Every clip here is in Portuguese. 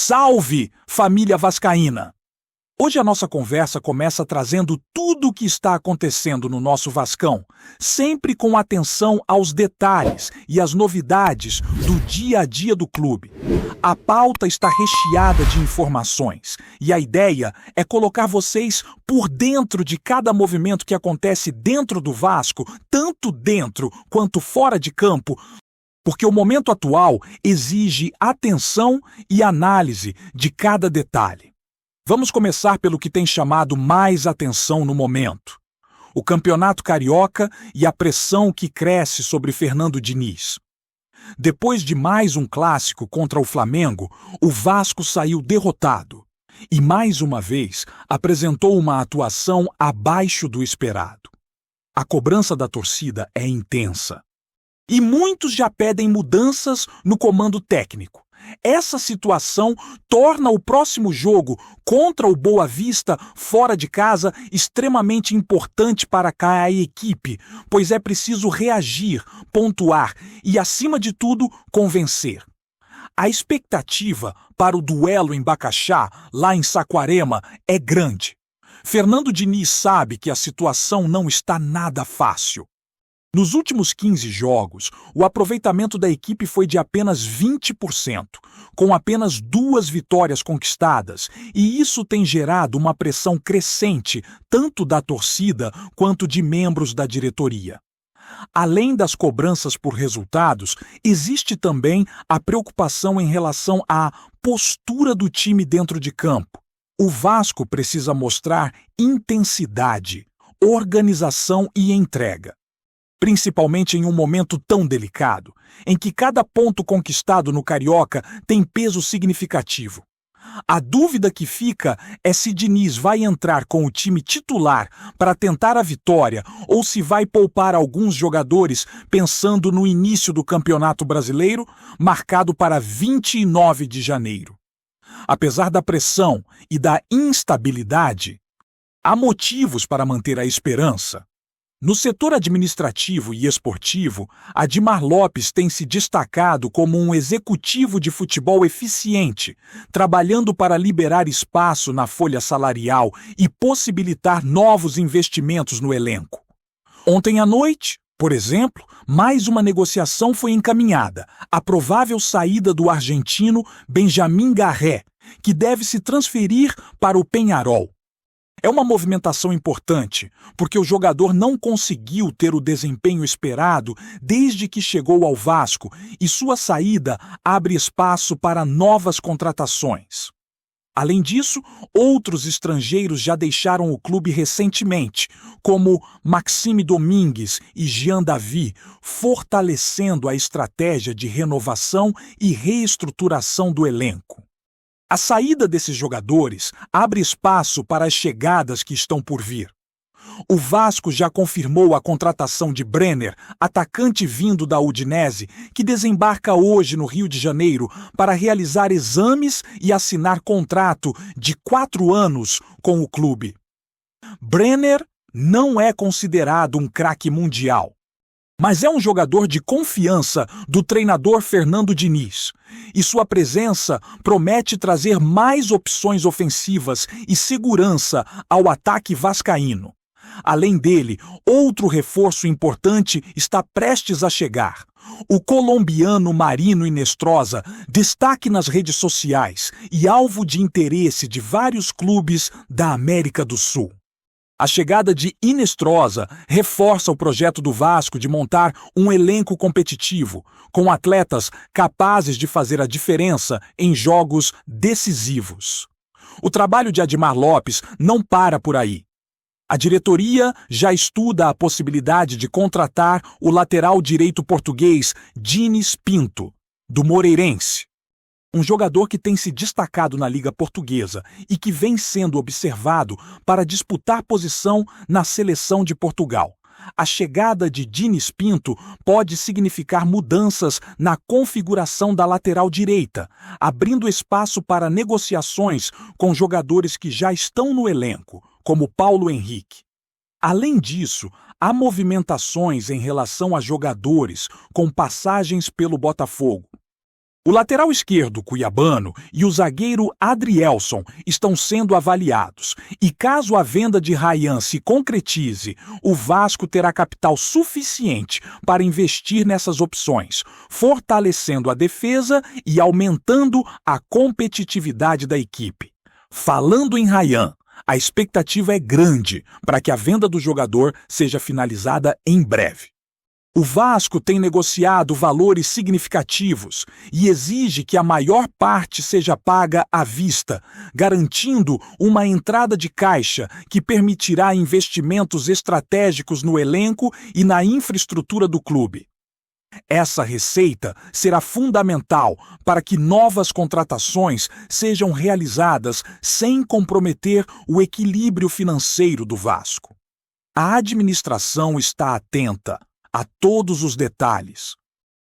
Salve, família vascaína! Hoje a nossa conversa começa trazendo tudo o que está acontecendo no nosso Vascão, sempre com atenção aos detalhes e às novidades do dia a dia do clube. A pauta está recheada de informações e a ideia é colocar vocês por dentro de cada movimento que acontece dentro do Vasco, tanto dentro quanto fora de campo, porque o momento atual exige atenção e análise de cada detalhe. Vamos começar pelo que tem chamado mais atenção no momento: o Campeonato Carioca e a pressão que cresce sobre Fernando Diniz. Depois de mais um clássico contra o Flamengo, o Vasco saiu derrotado e, mais uma vez, apresentou uma atuação abaixo do esperado. A cobrança da torcida é intensa. E muitos já pedem mudanças no comando técnico. Essa situação torna o próximo jogo contra o Boa Vista, fora de casa, extremamente importante para a equipe, pois é preciso reagir, pontuar e, acima de tudo, convencer. A expectativa para o duelo em Bacaxá, lá em Saquarema, é grande. Fernando Diniz sabe que a situação não está nada fácil. Nos últimos 15 jogos, o aproveitamento da equipe foi de apenas 20%, com apenas 2 vitórias conquistadas, e isso tem gerado uma pressão crescente tanto da torcida quanto de membros da diretoria. Além das cobranças por resultados, existe também a preocupação em relação à postura do time dentro de campo. O Vasco precisa mostrar intensidade, organização e entrega. Principalmente em um momento tão delicado, em que cada ponto conquistado no Carioca tem peso significativo. A dúvida que fica é se Diniz vai entrar com o time titular para tentar a vitória ou se vai poupar alguns jogadores pensando no início do Campeonato Brasileiro, marcado para 29 de janeiro. Apesar da pressão e da instabilidade, há motivos para manter a esperança. No setor administrativo e esportivo, Adimar Lopes tem se destacado como um executivo de futebol eficiente, trabalhando para liberar espaço na folha salarial e possibilitar novos investimentos no elenco. Ontem à noite, por exemplo, mais uma negociação foi encaminhada: a provável saída do argentino Benjamin Garré, que deve se transferir para o Peñarol. É uma movimentação importante, porque o jogador não conseguiu ter o desempenho esperado desde que chegou ao Vasco e sua saída abre espaço para novas contratações. Além disso, outros estrangeiros já deixaram o clube recentemente, como Maxime Domingues e Jean Davi, fortalecendo a estratégia de renovação e reestruturação do elenco. A saída desses jogadores abre espaço para as chegadas que estão por vir. O Vasco já confirmou a contratação de Brenner, atacante vindo da Udinese, que desembarca hoje no Rio de Janeiro para realizar exames e assinar contrato de 4 anos com o clube. Brenner não é considerado um craque mundial, mas é um jogador de confiança do treinador Fernando Diniz, e sua presença promete trazer mais opções ofensivas e segurança ao ataque vascaíno. Além dele, outro reforço importante está prestes a chegar: o colombiano Marino Inestrosa, destaque nas redes sociais e alvo de interesse de vários clubes da América do Sul. A chegada de Inestrosa reforça o projeto do Vasco de montar um elenco competitivo, com atletas capazes de fazer a diferença em jogos decisivos. O trabalho de Adimar Lopes não para por aí. A diretoria já estuda a possibilidade de contratar o lateral direito português Diniz Pinto, do Moreirense. Um jogador que tem se destacado na Liga Portuguesa e que vem sendo observado para disputar posição na seleção de Portugal. A chegada de Diniz Pinto pode significar mudanças na configuração da lateral direita, abrindo espaço para negociações com jogadores que já estão no elenco, como Paulo Henrique. Além disso, há movimentações em relação a jogadores com passagens pelo Botafogo. O lateral esquerdo cuiabano e o zagueiro Adrielson estão sendo avaliados, e caso a venda de Ryan se concretize, o Vasco terá capital suficiente para investir nessas opções, fortalecendo a defesa e aumentando a competitividade da equipe. Falando em Ryan, a expectativa é grande para que a venda do jogador seja finalizada em breve. O Vasco tem negociado valores significativos e exige que a maior parte seja paga à vista, garantindo uma entrada de caixa que permitirá investimentos estratégicos no elenco e na infraestrutura do clube. Essa receita será fundamental para que novas contratações sejam realizadas sem comprometer o equilíbrio financeiro do Vasco. A administração está atenta a todos os detalhes,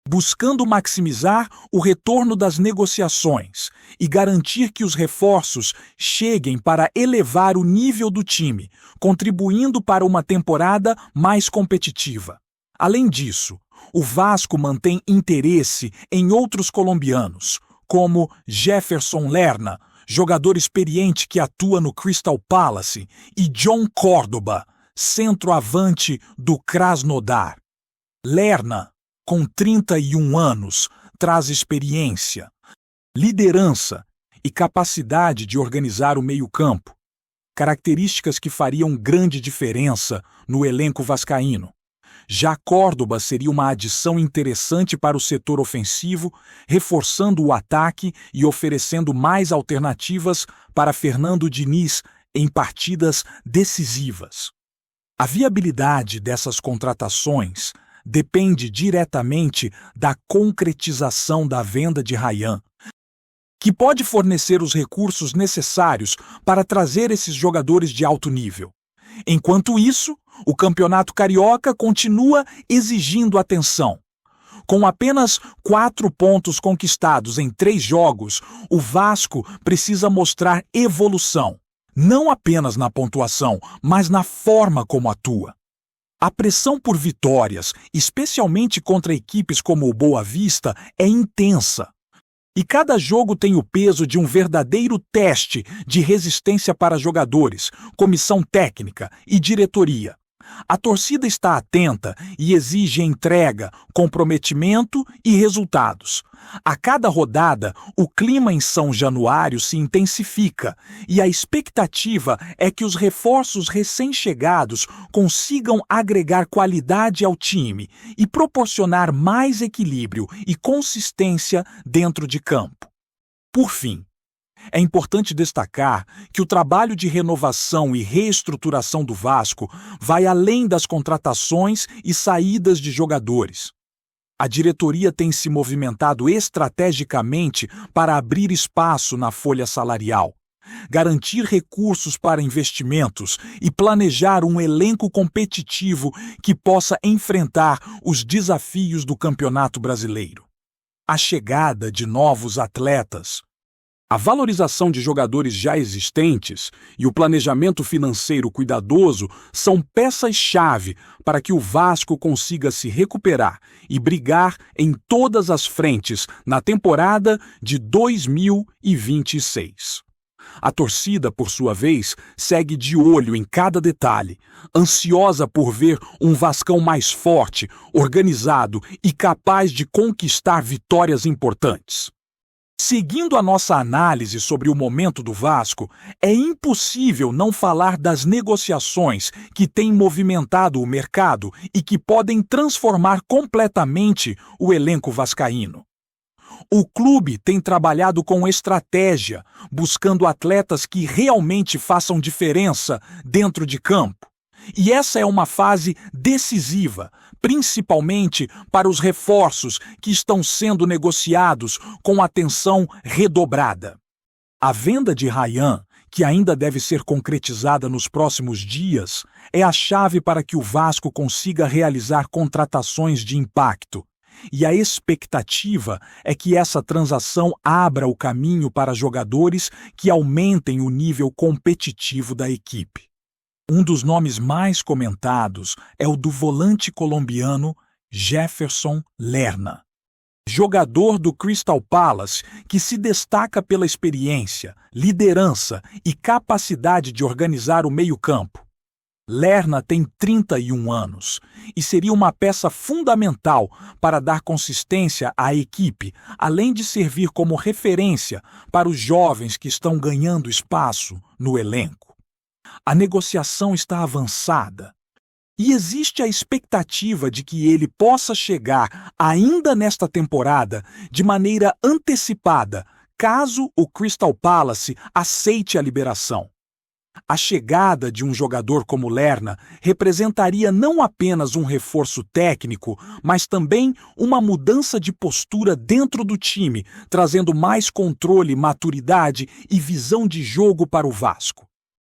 buscando maximizar o retorno das negociações e garantir que os reforços cheguem para elevar o nível do time, contribuindo para uma temporada mais competitiva. Além disso, o Vasco mantém interesse em outros colombianos, como Jefferson Lerna, jogador experiente que atua no Crystal Palace, e John Córdoba, centroavante do Krasnodar. Lerna, com 31 anos, traz experiência, liderança e capacidade de organizar o meio-campo, características que fariam grande diferença no elenco vascaíno. Já Córdoba seria uma adição interessante para o setor ofensivo, reforçando o ataque e oferecendo mais alternativas para Fernando Diniz em partidas decisivas. A viabilidade dessas contratações depende diretamente da concretização da venda de Ryan, que pode fornecer os recursos necessários para trazer esses jogadores de alto nível. Enquanto isso, o Campeonato Carioca continua exigindo atenção. Com apenas 4 pontos conquistados em 3 jogos, o Vasco precisa mostrar evolução, não apenas na pontuação, mas na forma como atua. A pressão por vitórias, especialmente contra equipes como o Boa Vista, é intensa. E cada jogo tem o peso de um verdadeiro teste de resistência para jogadores, comissão técnica e diretoria. A torcida está atenta e exige entrega, comprometimento e resultados. A cada rodada, o clima em São Januário se intensifica e a expectativa é que os reforços recém-chegados consigam agregar qualidade ao time e proporcionar mais equilíbrio e consistência dentro de campo. Por fim, é importante destacar que o trabalho de renovação e reestruturação do Vasco vai além das contratações e saídas de jogadores. A diretoria tem se movimentado estrategicamente para abrir espaço na folha salarial, garantir recursos para investimentos e planejar um elenco competitivo que possa enfrentar os desafios do Campeonato Brasileiro. A chegada de novos atletas, a valorização de jogadores já existentes e o planejamento financeiro cuidadoso são peças-chave para que o Vasco consiga se recuperar e brigar em todas as frentes na temporada de 2026. A torcida, por sua vez, segue de olho em cada detalhe, ansiosa por ver um Vascão mais forte, organizado e capaz de conquistar vitórias importantes. Seguindo a nossa análise sobre o momento do Vasco, é impossível não falar das negociações que têm movimentado o mercado e que podem transformar completamente o elenco vascaíno. O clube tem trabalhado com estratégia, buscando atletas que realmente façam diferença dentro de campo. E essa é uma fase decisiva, principalmente para os reforços que estão sendo negociados com atenção redobrada. A venda de Ryan, que ainda deve ser concretizada nos próximos dias, é a chave para que o Vasco consiga realizar contratações de impacto. E a expectativa é que essa transação abra o caminho para jogadores que aumentem o nível competitivo da equipe. Um dos nomes mais comentados é o do volante colombiano Jefferson Lerna. jogador do Crystal Palace que se destaca pela experiência, liderança e capacidade de organizar o meio-campo. Lerna tem 31 anos e seria uma peça fundamental para dar consistência à equipe, além de servir como referência para os jovens que estão ganhando espaço no elenco. A negociação está avançada e existe a expectativa de que ele possa chegar ainda nesta temporada de maneira antecipada, caso o Crystal Palace aceite a liberação. A chegada de um jogador como Lerna representaria não apenas um reforço técnico, mas também uma mudança de postura dentro do time, trazendo mais controle, maturidade e visão de jogo para o Vasco.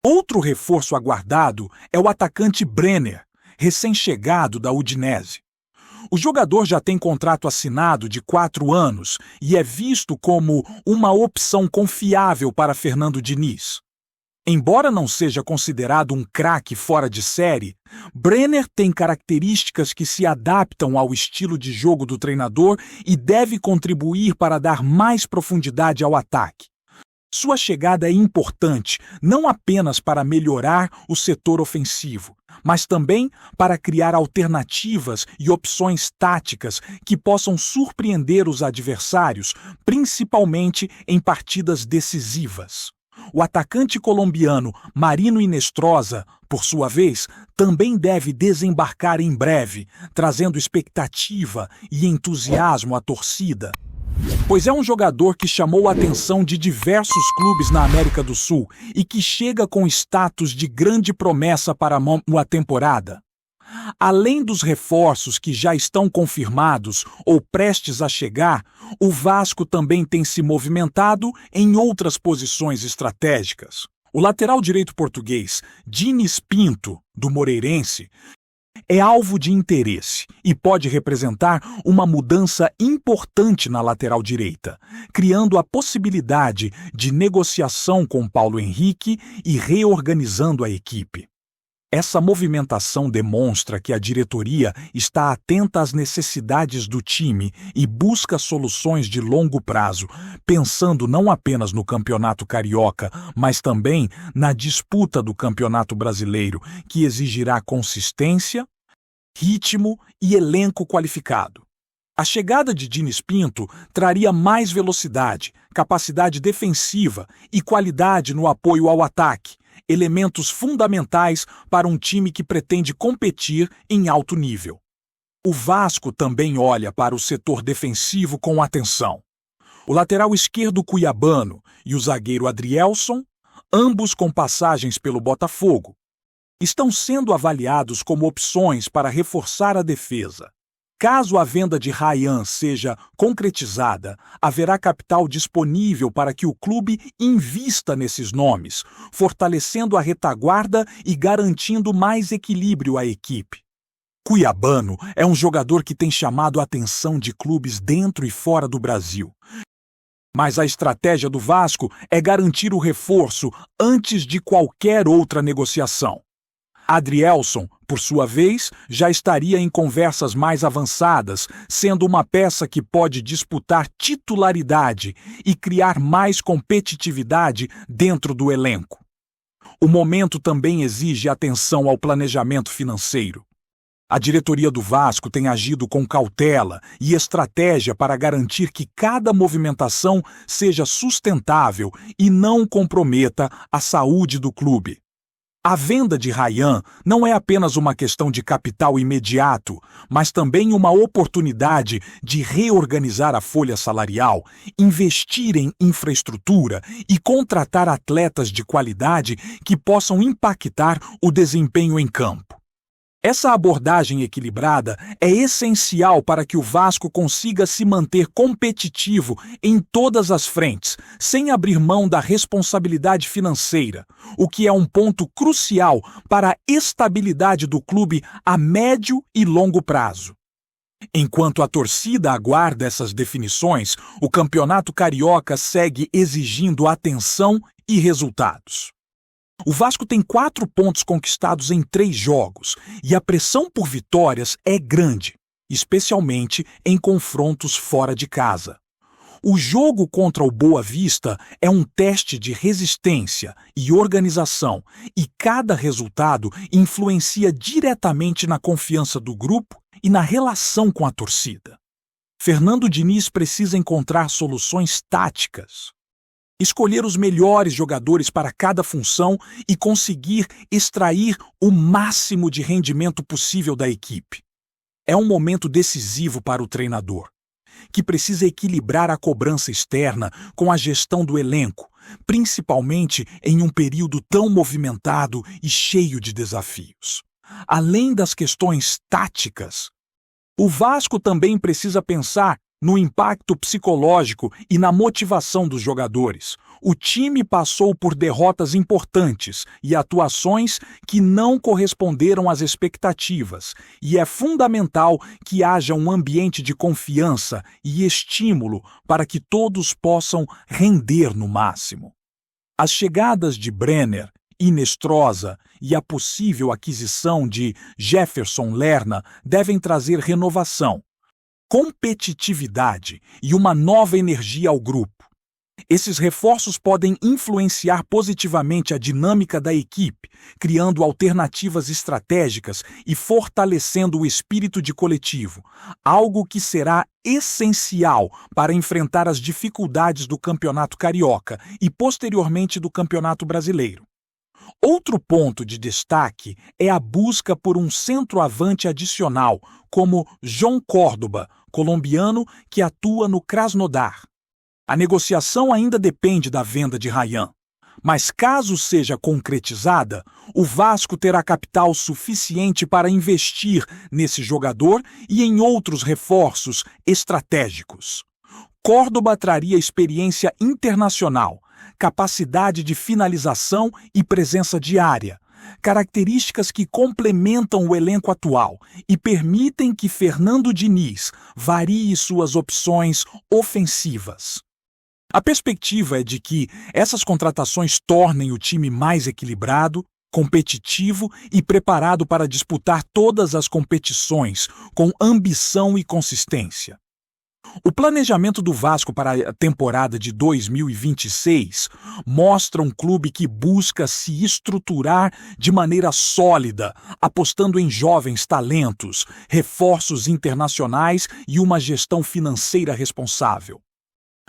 Outro reforço aguardado é o atacante Brenner, recém-chegado da Udinese. O jogador já tem contrato assinado de 4 anos e é visto como uma opção confiável para Fernando Diniz. Embora não seja considerado um craque fora de série, Brenner tem características que se adaptam ao estilo de jogo do treinador e deve contribuir para dar mais profundidade ao ataque. Sua chegada é importante não apenas para melhorar o setor ofensivo, mas também para criar alternativas e opções táticas que possam surpreender os adversários, principalmente em partidas decisivas. O atacante colombiano Marino Inestrosa, por sua vez, também deve desembarcar em breve, trazendo expectativa e entusiasmo à torcida, pois é um jogador que chamou a atenção de diversos clubes na América do Sul e que chega com status de grande promessa para a temporada. Além dos reforços que já estão confirmados ou prestes a chegar, o Vasco também tem se movimentado em outras posições estratégicas. O lateral direito português, Diniz Pinto, do Moreirense, é alvo de interesse e pode representar uma mudança importante na lateral direita, criando a possibilidade de negociação com Paulo Henrique e reorganizando a equipe. Essa movimentação demonstra que a diretoria está atenta às necessidades do time e busca soluções de longo prazo, pensando não apenas no Campeonato Carioca, mas também na disputa do Campeonato Brasileiro, que exigirá consistência, ritmo e elenco qualificado. A chegada de Diniz Pinto traria mais velocidade, capacidade defensiva e qualidade no apoio ao ataque, elementos fundamentais para um time que pretende competir em alto nível. O Vasco também olha para o setor defensivo com atenção. O lateral esquerdo cuiabano e o zagueiro Adrielson, ambos com passagens pelo Botafogo, estão sendo avaliados como opções para reforçar a defesa. Caso a venda de Ryan seja concretizada, haverá capital disponível para que o clube invista nesses nomes, fortalecendo a retaguarda e garantindo mais equilíbrio à equipe. Cuiabano é um jogador que tem chamado a atenção de clubes dentro e fora do Brasil. Mas a estratégia do Vasco é garantir o reforço antes de qualquer outra negociação. Adrielson, por sua vez, já estaria em conversas mais avançadas, sendo uma peça que pode disputar titularidade e criar mais competitividade dentro do elenco. O momento também exige atenção ao planejamento financeiro. A diretoria do Vasco tem agido com cautela e estratégia para garantir que cada movimentação seja sustentável e não comprometa a saúde do clube. A venda de Ryan não é apenas uma questão de capital imediato, mas também uma oportunidade de reorganizar a folha salarial, investir em infraestrutura e contratar atletas de qualidade que possam impactar o desempenho em campo. Essa abordagem equilibrada é essencial para que o Vasco consiga se manter competitivo em todas as frentes, sem abrir mão da responsabilidade financeira, o que é um ponto crucial para a estabilidade do clube a médio e longo prazo. Enquanto a torcida aguarda essas definições, o Campeonato Carioca segue exigindo atenção e resultados. O Vasco tem 4 pontos conquistados em 3 jogos e a pressão por vitórias é grande. especialmente em confrontos fora de casa. O jogo contra o Boa Vista é um teste de resistência e organização, e cada resultado influencia diretamente na confiança do grupo e na relação com a torcida. Fernando Diniz precisa encontrar soluções táticas, escolher os melhores jogadores para cada função e conseguir extrair o máximo de rendimento possível da equipe. É um momento decisivo para o treinador, que precisa equilibrar a cobrança externa com a gestão do elenco, principalmente em um período tão movimentado e cheio de desafios. Além das questões táticas, o Vasco também precisa pensar no impacto psicológico e na motivação dos jogadores. O time passou por derrotas importantes e atuações que não corresponderam às expectativas, e é fundamental que haja um ambiente de confiança e estímulo para que todos possam render no máximo. As chegadas de Brenner, Inestrosa e a possível aquisição de Jefferson Lerna devem trazer renovação, competitividade e uma nova energia ao grupo. Esses reforços podem influenciar positivamente a dinâmica da equipe, criando alternativas estratégicas e fortalecendo o espírito de coletivo, algo que será essencial para enfrentar as dificuldades do Campeonato Carioca e, posteriormente, do Campeonato Brasileiro. Outro ponto de destaque é a busca por um centroavante adicional, como João Córdoba, colombiano que atua no Krasnodar. A negociação ainda depende da venda de Ryan, mas caso seja concretizada, o Vasco terá capital suficiente para investir nesse jogador e em outros reforços estratégicos. Córdoba traria experiência internacional, capacidade de finalização e presença diária, características que complementam o elenco atual e permitem que Fernando Diniz varie suas opções ofensivas. A perspectiva é de que essas contratações tornem o time mais equilibrado, competitivo e preparado para disputar todas as competições com ambição e consistência. O planejamento do Vasco para a temporada de 2026 mostra um clube que busca se estruturar de maneira sólida, apostando em jovens talentos, reforços internacionais e uma gestão financeira responsável.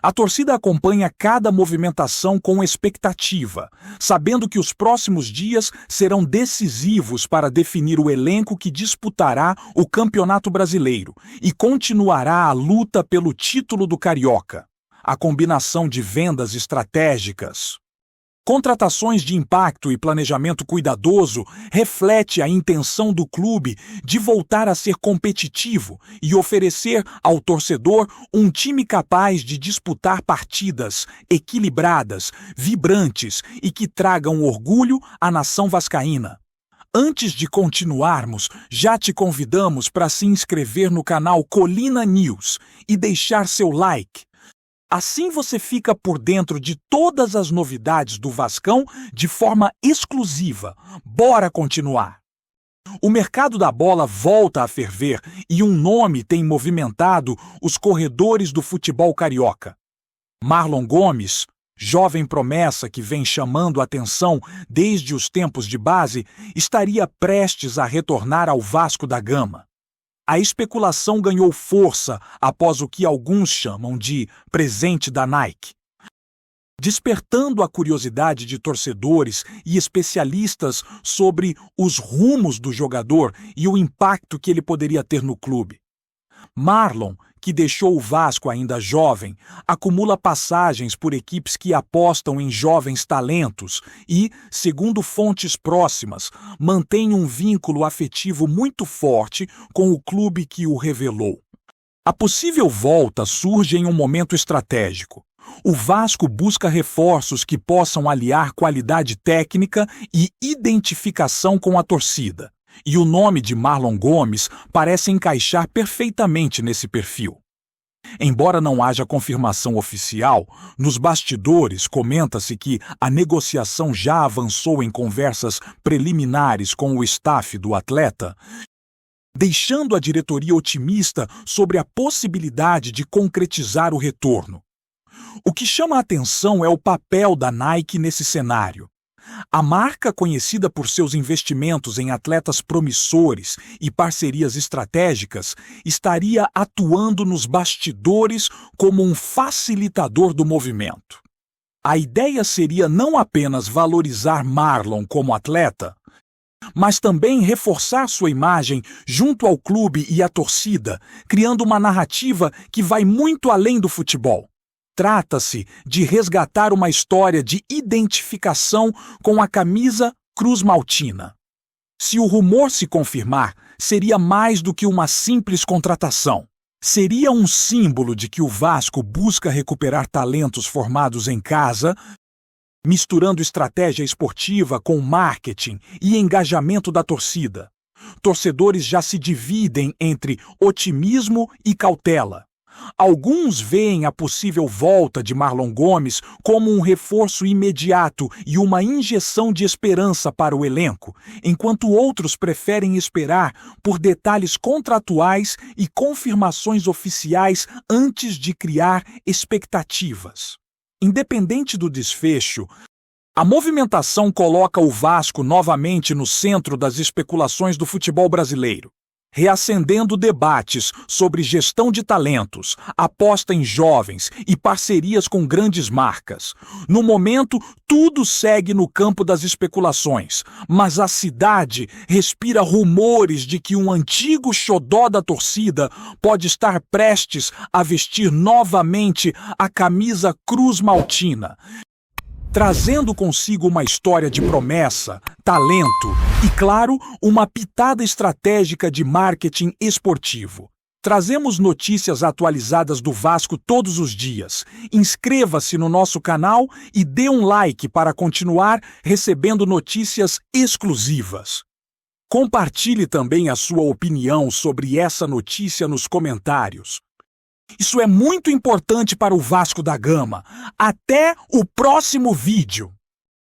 A torcida acompanha cada movimentação com expectativa, sabendo que os próximos dias serão decisivos para definir o elenco que disputará o Campeonato Brasileiro e continuará a luta pelo título do Carioca. A combinação de vendas estratégicas, contratações de impacto e planejamento cuidadoso reflete a intenção do clube de voltar a ser competitivo e oferecer ao torcedor um time capaz de disputar partidas equilibradas, vibrantes e que tragam orgulho à nação vascaína. Antes de continuarmos, já te convidamos para se inscrever no canal Colina News e deixar seu like. Assim você fica por dentro de todas as novidades do Vascão de forma exclusiva. Bora continuar! O mercado da bola volta a ferver e um nome tem movimentado os corredores do futebol carioca. Marlon Gomes, jovem promessa que vem chamando atenção desde os tempos de base, estaria prestes a retornar ao Vasco da Gama. A especulação ganhou força após o que alguns chamam de presente da Nike, despertando a curiosidade de torcedores e especialistas sobre os rumos do jogador e o impacto que ele poderia ter no clube. Marlon, que deixou o Vasco ainda jovem, acumula passagens por equipes que apostam em jovens talentos e, segundo fontes próximas, mantém um vínculo afetivo muito forte com o clube que o revelou. A possível volta surge em um momento estratégico. O Vasco busca reforços que possam aliar qualidade técnica e identificação com a torcida. E o nome de Marlon Gomes parece encaixar perfeitamente nesse perfil. Embora não haja confirmação oficial, nos bastidores comenta-se que a negociação já avançou em conversas preliminares com o staff do atleta, deixando a diretoria otimista sobre a possibilidade de concretizar o retorno. O que chama a atenção é o papel da Nike nesse cenário. A marca, conhecida por seus investimentos em atletas promissores e parcerias estratégicas, estaria atuando nos bastidores como um facilitador do movimento. A ideia seria não apenas valorizar Marlon como atleta, mas também reforçar sua imagem junto ao clube e à torcida, criando uma narrativa que vai muito além do futebol. Trata-se de resgatar uma história de identificação com a camisa Cruz Maltina. Se o rumor se confirmar, seria mais do que uma simples contratação. Seria um símbolo de que o Vasco busca recuperar talentos formados em casa, misturando estratégia esportiva com marketing e engajamento da torcida. Torcedores já se dividem entre otimismo e cautela. Alguns veem a possível volta de Marlon Gomes como um reforço imediato e uma injeção de esperança para o elenco, enquanto outros preferem esperar por detalhes contratuais e confirmações oficiais antes de criar expectativas. Independente do desfecho, a movimentação coloca o Vasco novamente no centro das especulações do futebol brasileiro, reacendendo debates sobre gestão de talentos, aposta em jovens e parcerias com grandes marcas. No momento, tudo segue no campo das especulações, mas a cidade respira rumores de que um antigo xodó da torcida pode estar prestes a vestir novamente a camisa Cruz Maltina, trazendo consigo uma história de promessa, talento e, claro, uma pitada estratégica de marketing esportivo. Trazemos notícias atualizadas do Vasco todos os dias. Inscreva-se no nosso canal e dê um like para continuar recebendo notícias exclusivas. Compartilhe também a sua opinião sobre essa notícia nos comentários. Isso é muito importante para o Vasco da Gama. Até o próximo vídeo!